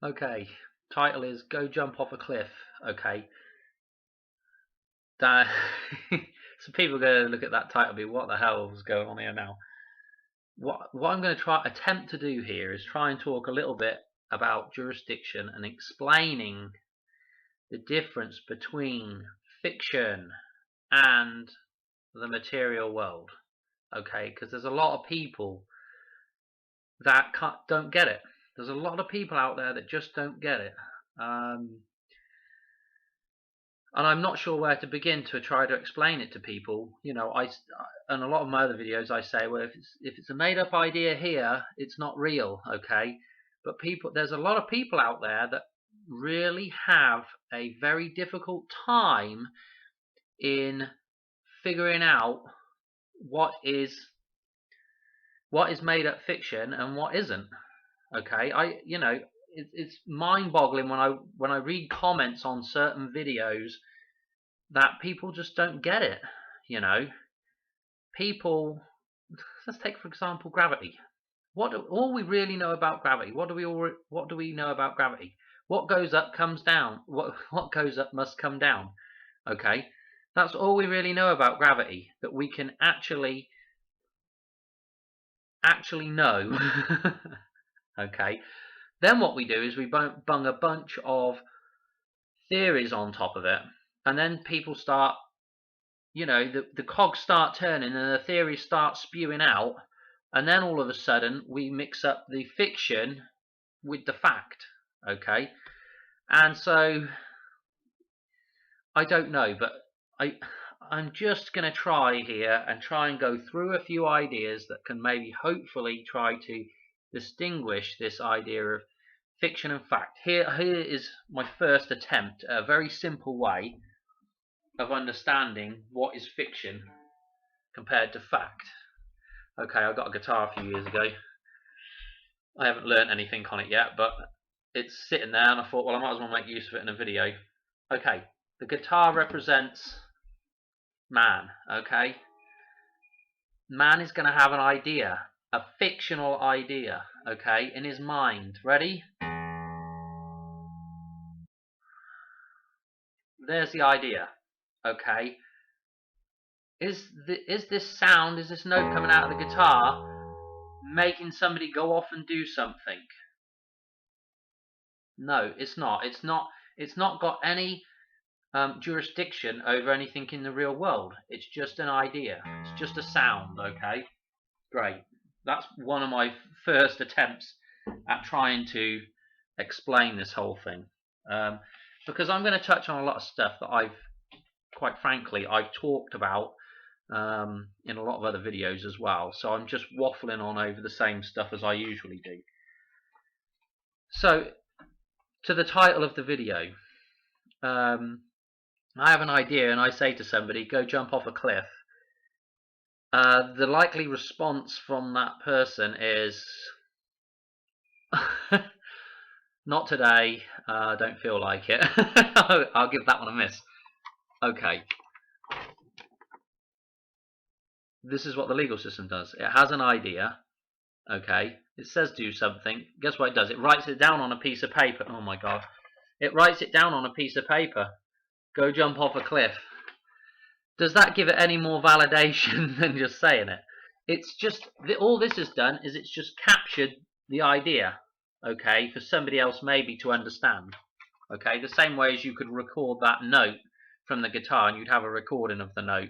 Okay, title is Go Jump Off a Cliff. Okay. That, so people are going to look at that title and be, what the hell is going on here now? What I'm going to attempt to do here is try and talk a little bit about jurisdiction and explaining the difference between fiction and the material world. Okay, because there's a lot of people that don't get it. There's a lot of people out there that just don't get it. And I'm not sure where to begin to try to explain it to people. You know, and a lot of my other videos I say, well, if it's a made-up idea here, it's not real, okay? But there's a lot of people out there that really have a very difficult time in figuring out what is made-up fiction and what isn't. Okay, it's mind-boggling when I read comments on certain videos that people just don't get it. You know, people. Let's take for example gravity. All we really know about gravity? What do we know about gravity? What goes up comes down. What goes up must come down. Okay, that's all we really know about gravity. That we can actually know. Okay. Then what we do is we bung a bunch of theories on top of it, and then people start, the cogs start turning and the theories start spewing out, and then all of a sudden we mix up the fiction with the fact. Okay, and so I don't know, but I'm just going to try here and try and go through a few ideas that can maybe hopefully try to distinguish this idea of fiction and fact. Here is my first attempt at a very simple way of understanding what is fiction compared to fact. Okay, I got a guitar a few years ago. I haven't learnt anything on it yet, but it's sitting there and I thought, well, I might as well make use of it in a video. Okay, the guitar represents man, okay? Man is going to have an idea, a fictional idea, okay, in his mind. Ready? There's the idea, okay? Is this sound, is this note coming out of the guitar making somebody go off and do something? No, it's not. It's not got any jurisdiction over anything in the real world. It's just an idea. It's just a sound, okay? Great. That's one of my first attempts at trying to explain this whole thing. Because I'm going to touch on a lot of stuff that quite frankly, I've talked about in a lot of other videos as well. So I'm just waffling on over the same stuff as I usually do. So, to the title of the video, I have an idea and I say to somebody, go jump off a cliff. The likely response from that person is, not today, don't feel like it. I'll give that one a miss. Okay. This is what the legal system does. It has an idea, okay? It says do something. Guess what it does? It writes it down on a piece of paper. Oh my god. It writes it down on a piece of paper. Go jump off a cliff. Does that give it any more validation than just saying it? It's just, all this has done is it's just captured the idea, okay, for somebody else maybe to understand. Okay, the same way as you could record that note from the guitar and you'd have a recording of the note.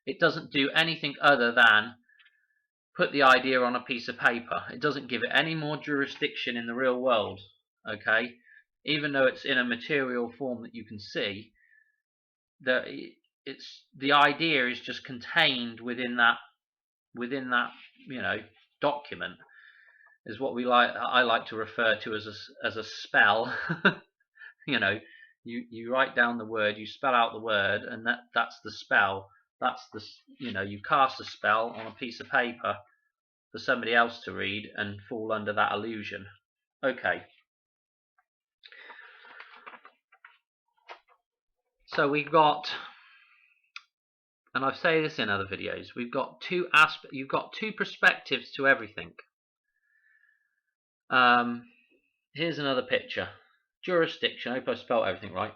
It doesn't do anything other than put the idea on a piece of paper. It doesn't give it any more jurisdiction in the real world, okay? Even though it's in a material form that you can see, the idea is just contained within that document. Is what I like to refer to as a spell. You write down the word, you spell out the word, and that's the spell. That's you cast a spell on a piece of paper for somebody else to read and fall under that illusion. Okay. So we've got, and I've said this in other videos, you've got two perspectives to everything. here's another picture. Jurisdiction. I hope I spelled everything right.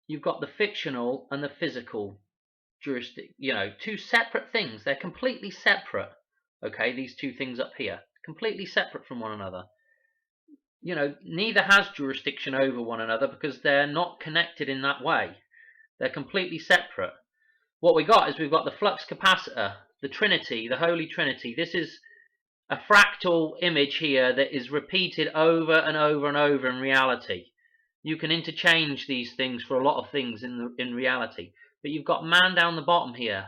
You've got the fictional and the physical jurisdiction. You know, two separate things. They're completely separate. Okay, these two things up here, completely separate from one another. You know, neither has jurisdiction over one another because they're not connected in that way. They're completely separate. What we got is we've got the flux capacitor, the Trinity, the Holy Trinity. This is a fractal image here that is repeated over and over and over in reality. You can interchange these things for a lot of things in reality. But you've got man down the bottom here.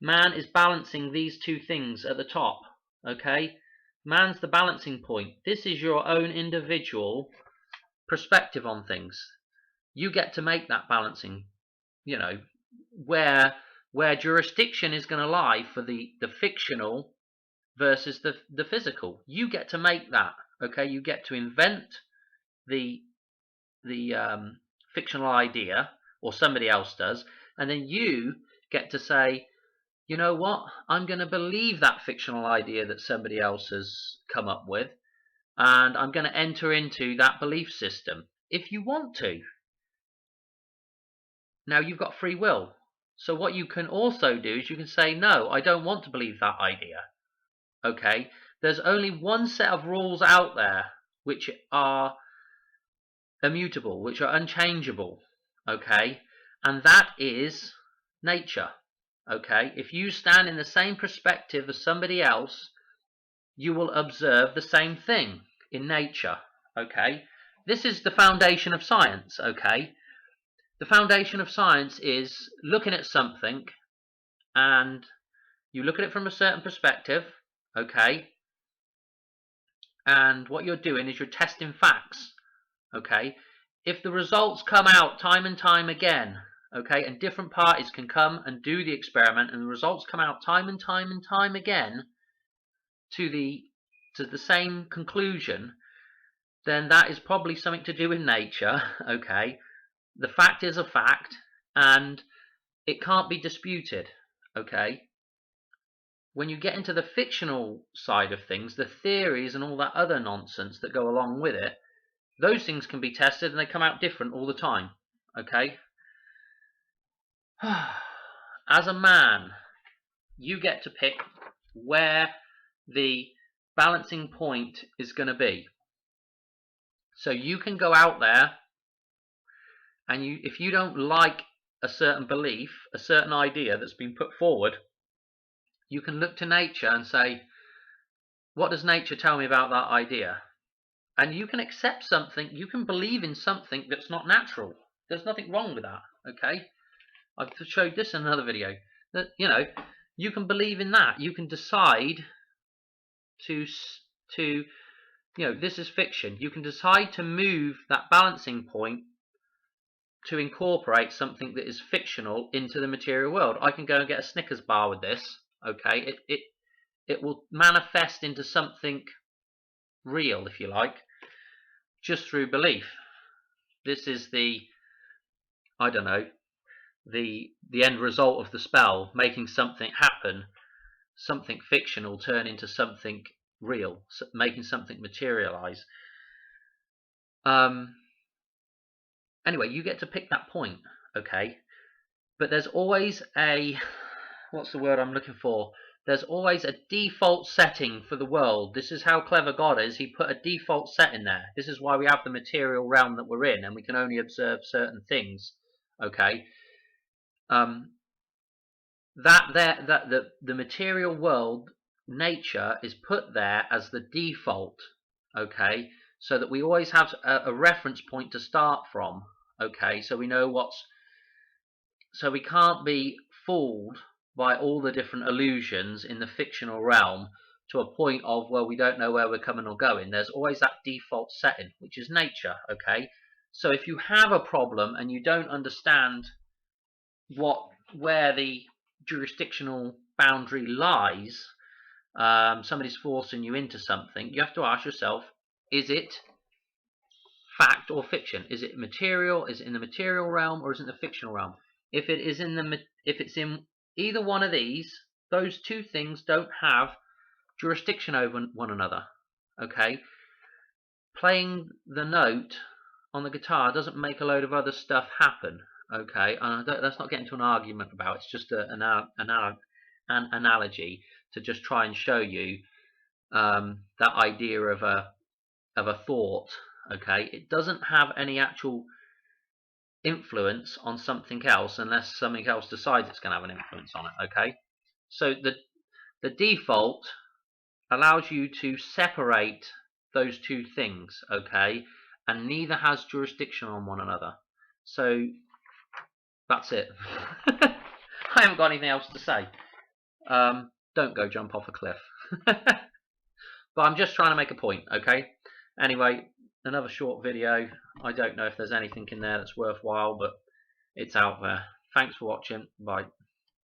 Man is balancing these two things at the top. Okay? Man's the balancing point. This is your own individual perspective on things. You get to make that balancing, you know, where jurisdiction is going to lie for the fictional versus the physical. You get to make that. Okay? You get to invent the fictional idea, or somebody else does, and then you get to say, you know what, I'm going to believe that fictional idea that somebody else has come up with, and I'm going to enter into that belief system if you want to. Now you've got free will. So what you can also do is you can say, no, I don't want to believe that idea. Okay? There's only one set of rules out there which are immutable, which are unchangeable. Okay? And that is nature. Okay? If you stand in the same perspective as somebody else, you will observe the same thing in nature. Okay? This is the foundation of science. Okay? The foundation of science is looking at something, and you look at it from a certain perspective. Okay? And what you're doing is you're testing facts. Okay? If the results come out time and time again, okay, and different parties can come and do the experiment, and the results come out time and time and time again to the same conclusion, then that is probably something to do with nature. Okay, the fact is a fact, and it can't be disputed. Okay, when you get into the fictional side of things, the theories and all that other nonsense that go along with it, those things can be tested and they come out different all the time. Okay? As a man, you get to pick where the balancing point is going to be. So you can go out there, and if you don't like a certain belief, a certain idea that's been put forward, you can look to nature and say, what does nature tell me about that idea? And you can accept something, you can believe in something that's not natural. There's nothing wrong with that. Okay? I've showed this in another video. That, you know, you can believe in that. You can decide to you know, this is fiction. You can decide to move that balancing point to incorporate something that is fictional into the material world. I can go and get a Snickers bar with this. Okay? It will manifest into something real, if you like, just through belief. This is the, I don't know, the end result of the spell, making something happen, something fictional turn into something real, making something materialize. Anyway, you get to pick that point, okay? But there's always a, what's the word I'm looking for? There's always a default setting for the world. This is how clever God is. He put a default setting there. This is why we have the material realm that we're in, and we can only observe certain things, okay? The material world, nature, is put there as the default, okay, so that we always have a reference point to start from, okay, so we know so we can't be fooled by all the different illusions in the fictional realm to a point of where we don't know where we're coming or going. There's always that default setting, which is nature, okay? So if you have a problem and you don't understand where the jurisdictional boundary lies, somebody's forcing you into something, you have to ask yourself, is it fact or fiction? Is it material? Is it in the material realm, or is it in the fictional realm? If it's in either one of these, those two things don't have jurisdiction over one another. Okay? playing the note on the guitar doesn't make a load of other stuff happen. Okay, and let's not get into an argument about it. It's just an analogy to just try and show you that idea of a thought. Okay, it doesn't have any actual influence on something else unless something else decides it's going to have an influence on it. Okay, so the default allows you to separate those two things. Okay, and neither has jurisdiction on one another. So that's it. I haven't got anything else to say. Don't go jump off a cliff. But I'm just trying to make a point, okay? Anyway, another short video. I don't know if there's anything in there that's worthwhile, but it's out there. Thanks for watching. Bye.